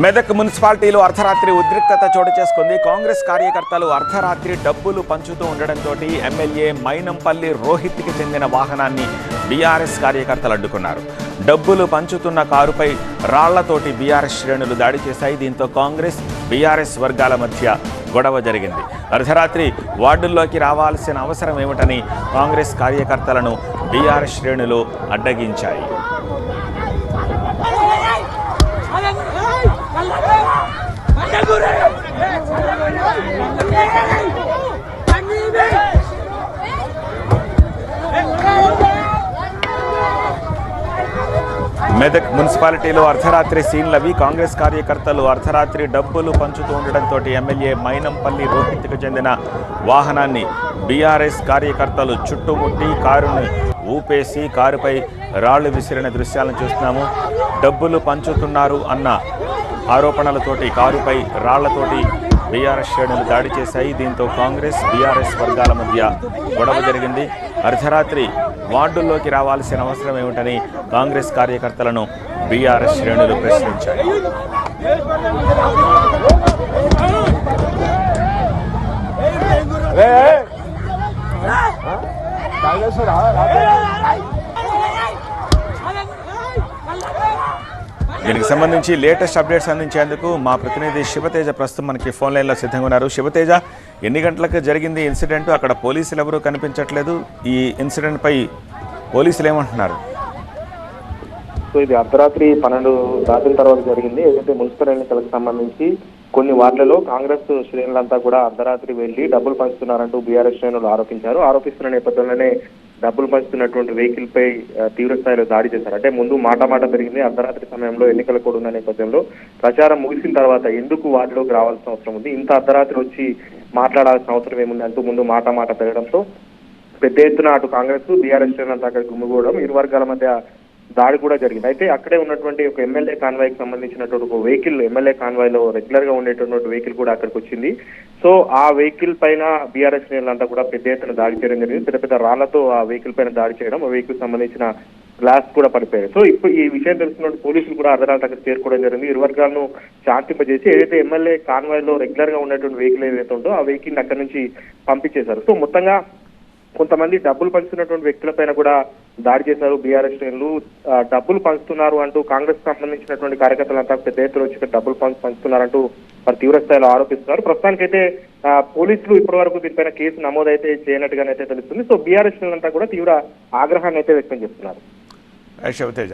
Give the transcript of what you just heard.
మెదక్ మున్సిపాలిటీలో అర్ధరాత్రి ఉద్రిక్తత చోటు చేసుకుంది. కాంగ్రెస్ కార్యకర్తలు అర్ధరాత్రి డబ్బులు పంచుతూ ఉండడంతో ఎమ్మెల్యే మైనంపల్లి రోహిత్కి చెందిన వాహనాన్ని బీఆర్ఎస్ కార్యకర్తలు అడ్డుకున్నారు. డబ్బులు పంచుతున్న కారుపై రాళ్లతోటి బీఆర్ఎస్ శ్రేణులు దాడి చేశాయి. దీంతో కాంగ్రెస్ బీఆర్ఎస్ వర్గాల మధ్య గొడవ జరిగింది. అర్ధరాత్రి వార్డుల్లోకి రావాల్సిన అవసరం ఏమిటని కాంగ్రెస్ కార్యకర్తలను బీఆర్ఎస్ శ్రేణులు అడ్డగించాయి. మెదక్ మున్సిపాలిటీలో అర్ధరాత్రి సీన్లవి. కాంగ్రెస్ కార్యకర్తలు అర్ధరాత్రి డబ్బులు పంచుతూ ఉండడంతో ఎమ్మెల్యే మైనంపల్లి రోహిత్కు చెందిన వాహనాన్ని బీఆర్ఎస్ కార్యకర్తలు చుట్టుముట్టి కారును ఊపేసి కారుపై రాళ్లు విసిరిన దృశ్యాలను చూస్తున్నాము. డబ్బులు పంచుతున్నారు అన్న ఆరోపణలతోటి కారుపై రాళ్లతోటి బీఆర్ఎస్ శ్రేణులు దాడి చేశాయి. దీంతో కాంగ్రెస్ బీఆర్ఎస్ వర్గాల మధ్య గొడవ జరిగింది. అర్ధరాత్రి వార్డుల్లోకి రావాల్సిన అవసరం ఏమిటని కాంగ్రెస్ కార్యకర్తలను బీఆర్ఎస్ శ్రేణులు ప్రశ్నించాయి. దీనికి సంబంధించి లేటెస్ట్ అప్డేట్స్ అందించేందుకు మా ప్రతినిధి శివతేజ ప్రస్తుతం మనకి ఫోన్ లైన్లో సిద్ధంగా ఉన్నారు. శివతేజ, ఎన్ని గంటలకు జరిగింది ఇన్సిడెంట్? అక్కడ పోలీసులు ఎవరూ కనిపించట్లేదు. ఈ ఇన్సిడెంట్ పై పోలీసులు ఏమంటున్నారు? సో ఇది అర్ధరాత్రి 12 దాటిన తర్వాత జరిగింది. ఏదైతే మున్సిపల్ ఎన్నికలకు సంబంధించి కొన్ని వార్డులలో కాంగ్రెస్ శ్రేణులంతా కూడా అర్ధరాత్రి వెళ్లి డబ్బులు పంచుతున్నారంటూ బీఆర్ఎస్ శ్రేణులు ఆరోపిస్తున్న నేపథ్యంలోనే డబ్బులు పంచుతున్నటువంటి వెహికల్ పై తీవ్ర స్థాయిలో దాడి చేశారు. అంటే ముందు మాట పెరిగింది. అర్ధరాత్రి సమయంలో ఎన్నికల కూడా ఉన్న నేపథ్యంలో ప్రచారం ముగిసిన తర్వాత ఎందుకు వార్డులోకి రావాల్సిన అవసరం ఉంది, ఇంత అర్ధరాత్రి వచ్చి మాట్లాడాల్సిన అవసరం ఏముంది అంటూ ముందు మాట పెరగడంతో పెద్ద ఎత్తున అటు కాంగ్రెస్ బీఆర్ఎస్ శ్రేణులంతా అక్కడ గుమ్మిగూడడం, ఇరు వర్గాల మధ్య దాడి కూడా జరిగింది. అయితే అక్కడే ఉన్నటువంటి ఒక ఎమ్మెల్యే కాన్వాయ్కి సంబంధించినటువంటి ఒక వెహికల్, ఎమ్మెల్యే కాన్వాయ్లో రెగ్యులర్ గా ఉండేటటువంటి వెహికల్ కూడా అక్కడికి వచ్చింది. సో ఆ వెహికల్ పైన బీఆర్ఎస్ శ్రేణులంతా కూడా పెద్ద ఎత్తున దాడి చేయడం జరిగింది. పెద్ద రాళ్లతో ఆ వెహికల్ పైన దాడి చేయడం, ఆ వెహికల్ సంబంధించిన గ్లాస్ కూడా పడిపోయాయి. సో ఇప్పుడు ఈ విషయం తెలుసుకున్న పోలీసులు కూడా అర్ధరాత్రి అక్కడ చేరుకోవడం జరిగింది. ఇరు వర్గాలను శాంతింపజేసి ఏదైతే ఎమ్మెల్యే కాన్వాయ్లో రెగ్యులర్ గా ఉండేటువంటి వెహికల్ ఏదైతే ఉందో ఆ వెహికల్ అక్కడి నుంచి పంపించేశారు. సో మొత్తంగా కొంతమంది డబ్బులు పంచుతున్నటువంటి వ్యక్తులపైన కూడా దాడి చేశారు బీఆర్ఎస్ శ్రేణులు. డబ్బులు పంచుతున్నారు అంటూ కాంగ్రెస్ సంబంధించినటువంటి కార్యకర్తలంతా పెద్ద ఎత్తున వచ్చి డబ్బులు పంచుతున్నారంటూ వారు తీవ్ర స్థాయిలో ఆరోపిస్తున్నారు. ప్రస్తుతానికైతే పోలీసులు ఇప్పటి వరకు దీనిపైన కేసు నమోదైతే చేయనట్టుగానైతే తెలుస్తుంది. సో బీఆర్ఎస్ శ్రేణులంతా కూడా తీవ్ర ఆగ్రహాన్ని అయితే వ్యక్తం చేస్తున్నారు. శివతేజ.